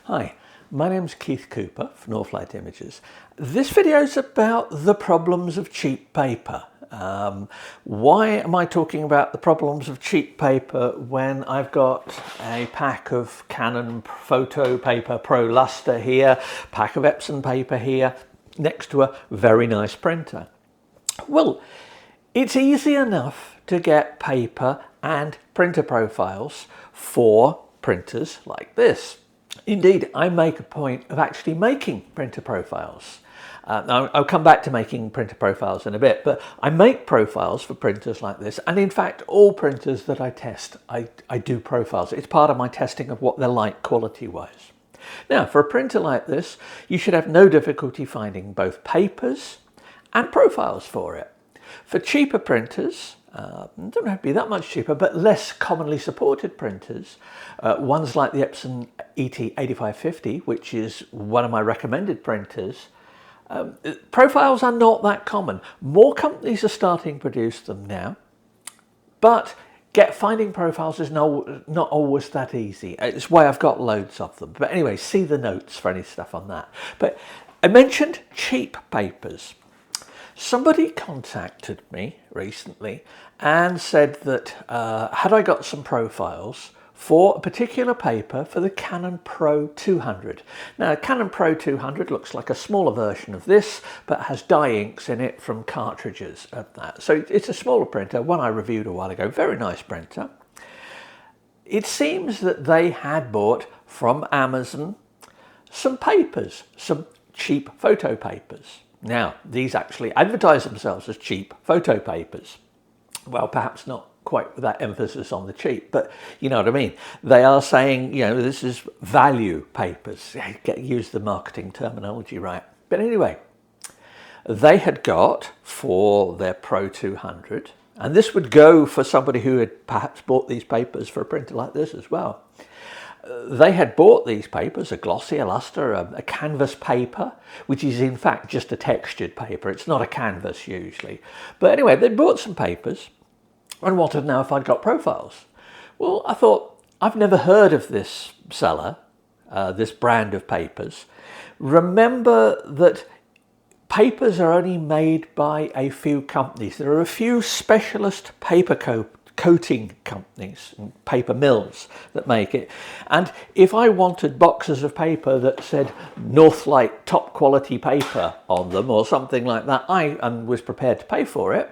Hi, my name's Keith Cooper from Northlight Images. This video is about the problems of cheap paper. Why am I talking about the problems of cheap paper when I've got a pack of Canon photo paper Pro Luster here, pack of Epson paper here, next to a very nice printer? Well, it's easy enough to get paper and printer profiles for printers like this. Indeed, I make a point of actually making printer profiles. I'll come back to making printer profiles in a bit, but I make profiles for printers like this. And in fact, all printers that I test, I do profiles. It's part of my testing of what they're like quality-wise. Now, for a printer like this, you should have no difficulty finding both papers and profiles for it. For cheaper printers, don't have to be that much cheaper, but less commonly supported printers, ones like the Epson ET8550, which is one of my recommended printers, profiles are not that common. More companies are starting to produce them now, but finding profiles is not always that easy. It's why I've got loads of them. But anyway, see the notes for any stuff on that. But I mentioned cheap papers. Somebody contacted me recently and said that had I got some profiles for a particular paper for the Canon Pro 200. Now, Canon Pro 200 looks like a smaller version of this, but has dye inks in it from cartridges of that. So it's a smaller printer, one I reviewed a while ago, very nice printer. It seems that they had bought from Amazon some papers, some cheap photo papers. Now, these actually advertise themselves as cheap photo papers. Well, perhaps not quite with that emphasis on the cheap, but you know what I mean. They are saying, you know, this is value papers. Use the marketing terminology right. But anyway, they had got for their Pro 200, and this would go for somebody who had perhaps bought these papers for a printer like this as well. They had bought these papers, a glossy, a luster, a canvas paper, which is in fact just a textured paper. It's not a canvas usually. But anyway, they bought some papers and wanted to know if I'd got profiles. Well, I thought, I've never heard of this seller, this brand of papers. Remember that papers are only made by a few companies. There are a few specialist paper coating companies and paper mills that make it. And if I wanted boxes of paper that said Northlight top quality paper on them or something like that, and was prepared to pay for it,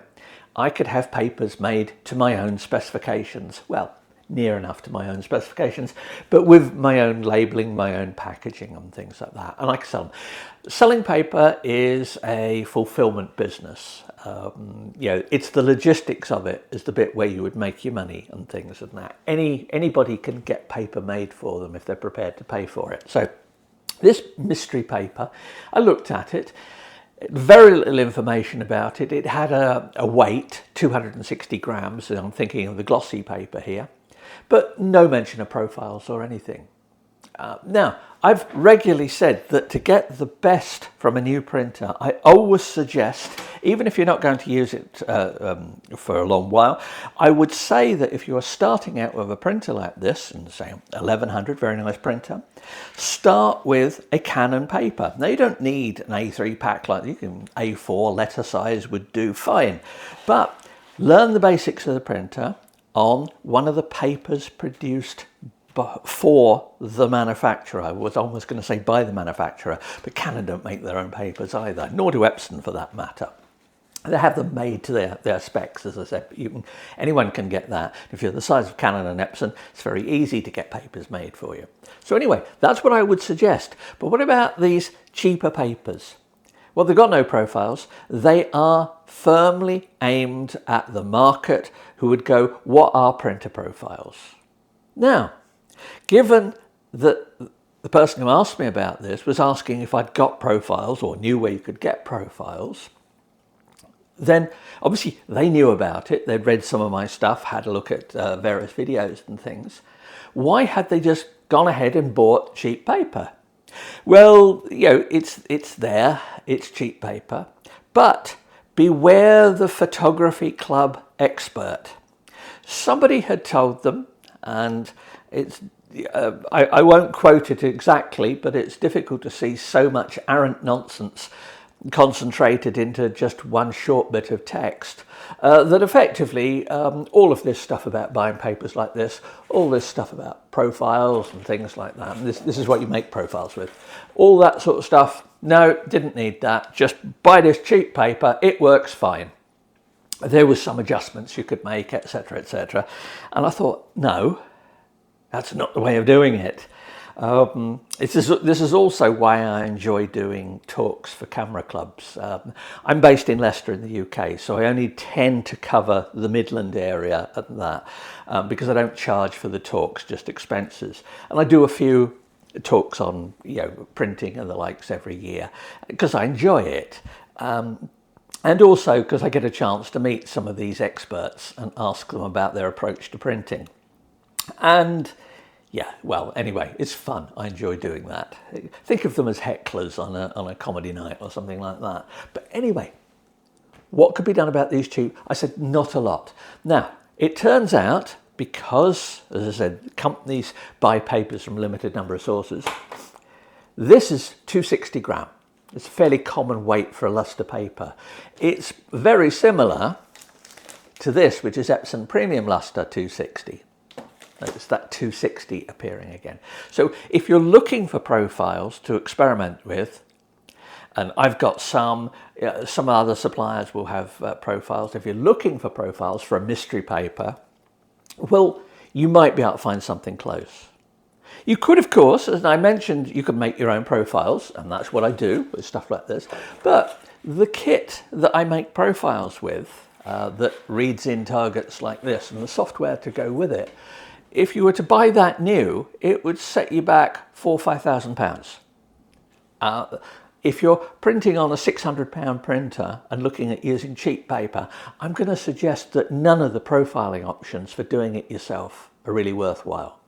I could have papers made to my own specifications. Well, near enough to my own specifications, but with my own labeling, my own packaging and things like that. And I can sell them. Selling paper is a fulfillment business. You know, it's the logistics of it is the bit where you would make your money and things and that. Anybody can get paper made for them if they're prepared to pay for it. So this mystery paper, I looked at it. Very little information about it. It had a weight, 260 grams, and I'm thinking of the glossy paper here, but no mention of profiles or anything. Now, I've regularly said that to get the best from a new printer, I always suggest, even if you're not going to use it for a long while, I would say that if you are starting out with a printer like this, and say 1100, very nice printer, start with a Canon paper. Now, you don't need an A3 pack like you can. A4 letter size would do fine, but learn the basics of the printer on one of the papers produced for the manufacturer. I was almost going to say by the manufacturer, but Canon don't make their own papers either, nor do Epson for that matter. They have them made to their specs, as I said. Anyone can get that. If you're the size of Canon and Epson, it's very easy to get papers made for you. So anyway, that's what I would suggest. But what about these cheaper papers? Well, they've got no profiles. They are firmly aimed at the market who would go, what are printer profiles? Now, given that the person who asked me about this was asking if I'd got profiles or knew where you could get profiles, then obviously they knew about it. They'd read some of my stuff, had a look at various videos and things. Why had they just gone ahead and bought cheap paper? Well, you know, it's there, it's cheap paper, but beware the photography club expert. Somebody had told them, and it's I won't quote it exactly, but it's difficult to see so much arrant nonsense concentrated into just one short bit of text that effectively all of this stuff about buying papers like this, all this stuff about profiles and things like that, and this is what you make profiles with, all that sort of stuff, no, didn't need that, just buy this cheap paper, it works fine. There was some adjustments you could make, etc., etc. And I thought, no, that's not the way of doing it. This is also why I enjoy doing talks for camera clubs. I'm based in Leicester in the UK, so I only tend to cover the Midland area and that because I don't charge for the talks, just expenses. And I do a few talks on printing and the likes every year because I enjoy it. And also because I get a chance to meet some of these experts and ask them about their approach to printing. And yeah, well, anyway, it's fun. I enjoy doing that. Think of them as hecklers on a comedy night or something like that. But anyway, what could be done about these cheap? I said, not a lot. Now, it turns out, because, as I said, companies buy papers from a limited number of sources, this is 260 gram. It's a fairly common weight for a luster paper. It's very similar to this, which is Epson Premium Luster 260. Notice that 260 appearing again. So if you're looking for profiles to experiment with, and I've got some other suppliers will have profiles. If you're looking for profiles for a mystery paper, well, you might be able to find something close. You could, of course, as I mentioned, you could make your own profiles, and that's what I do with stuff like this. But the kit that I make profiles with, that reads in targets like this, and the software to go with it, if you were to buy that new, it would set you back £4,000 or £5,000. If you're printing on a £600 printer and looking at using cheap paper, I'm going to suggest that none of the profiling options for doing it yourself are really worthwhile.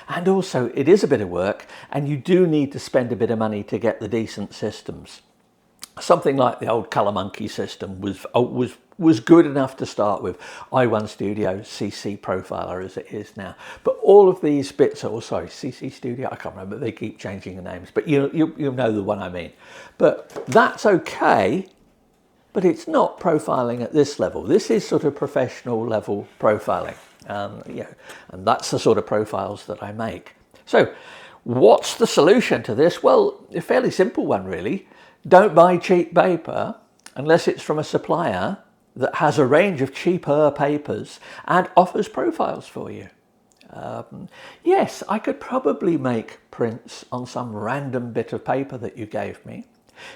And also, it is a bit of work, and you do need to spend a bit of money to get the decent systems. Something like the old Colour Monkey system was good enough to start with. i1 Studio, CC Profiler as it is now. But all of these bits are, CC Studio, I can't remember, they keep changing the names, but you'll know the one I mean. But that's okay, but it's not profiling at this level. This is sort of professional level profiling. And that's the sort of profiles that I make. So what's the solution to this? Well, a fairly simple one, really. Don't buy cheap paper unless it's from a supplier that has a range of cheaper papers and offers profiles for you. Yes, I could probably make prints on some random bit of paper that you gave me.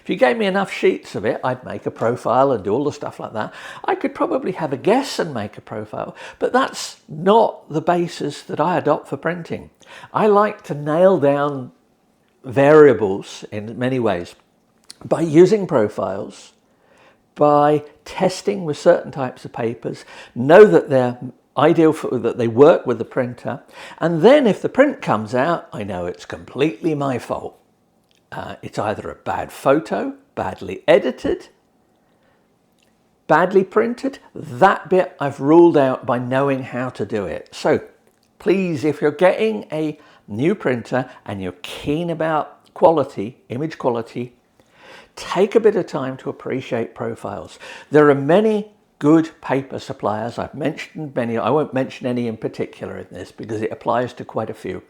If you gave me enough sheets of it, I'd make a profile and do all the stuff like that. I could probably have a guess and make a profile, but that's not the basis that I adopt for printing. I like to nail down variables in many ways by using profiles, by testing with certain types of papers, know that they're ideal for that they work with the printer, and then if the print comes out, I know it's completely my fault. It's either a bad photo, badly edited, badly printed. That bit I've ruled out by knowing how to do it. So please, if you're getting a new printer and you're keen about quality, image quality, take a bit of time to appreciate profiles. There are many good paper suppliers. I've mentioned many. I won't mention any in particular in this because it applies to quite a few.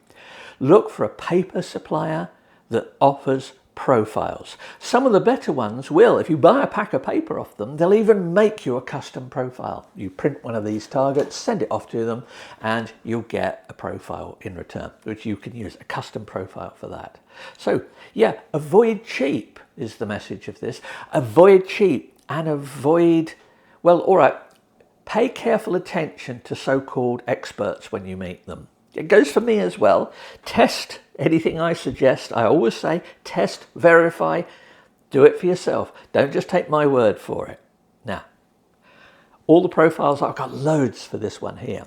Look for a paper supplier that offers profiles. Some of the better ones will, if you buy a pack of paper off them, they'll even make you a custom profile. You print one of these targets, send it off to them, and you'll get a profile in return, which you can use, a custom profile for that. So yeah, avoid cheap is the message of this. Avoid cheap and avoid, well, all right, pay careful attention to so-called experts when you meet them. It goes for me as well. Test anything I suggest. I always say test, verify, do it for yourself. Don't just take my word for it. Now, all the profiles, I've got loads for this one here.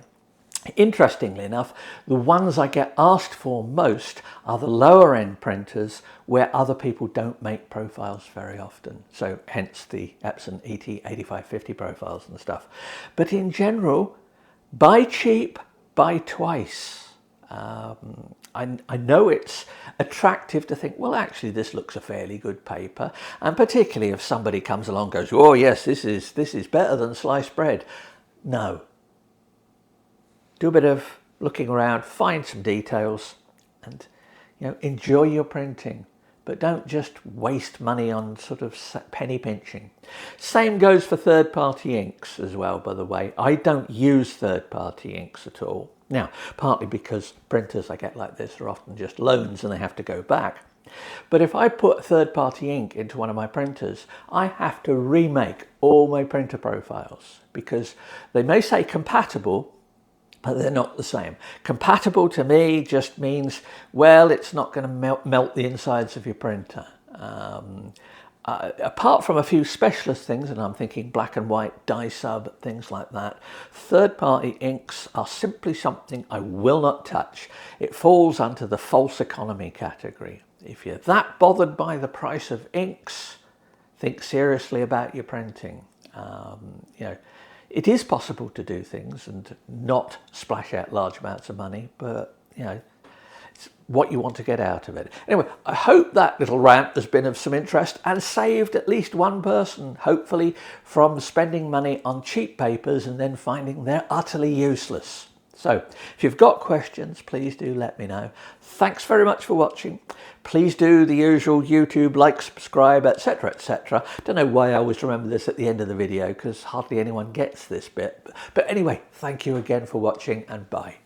Interestingly enough, the ones I get asked for most are the lower end printers where other people don't make profiles very often. So hence the Epson ET8550 profiles and stuff. But in general, buy cheap, buy twice. I know it's attractive to think, well, actually, this looks a fairly good paper. And particularly if somebody comes along and goes, oh, yes, this is better than sliced bread. No. Do a bit of looking around, find some details, and enjoy your printing. But don't just waste money on sort of penny pinching. Same goes for third-party inks as well, by the way. I don't use third-party inks at all. Now, partly because printers I get like this are often just loans and they have to go back. But if I put third-party ink into one of my printers, I have to remake all my printer profiles because they may say compatible, but they're not the same. Compatible to me just means, well, it's not going to melt the insides of your printer. Apart from a few specialist things, and I'm thinking black and white, dye sub, things like that, third-party inks are simply something I will not touch. It falls under the false economy category. If you're that bothered by the price of inks, think seriously about your printing. It is possible to do things and not splash out large amounts of money, but it's what you want to get out of it. Anyway, I hope that little rant has been of some interest and saved at least one person, hopefully, from spending money on cheap papers and then finding they're utterly useless. So, if you've got questions, please do let me know. Thanks very much for watching. Please do the usual YouTube, like, subscribe, etc, etc. Don't know why I always remember this at the end of the video because hardly anyone gets this bit. But anyway, thank you again for watching and bye.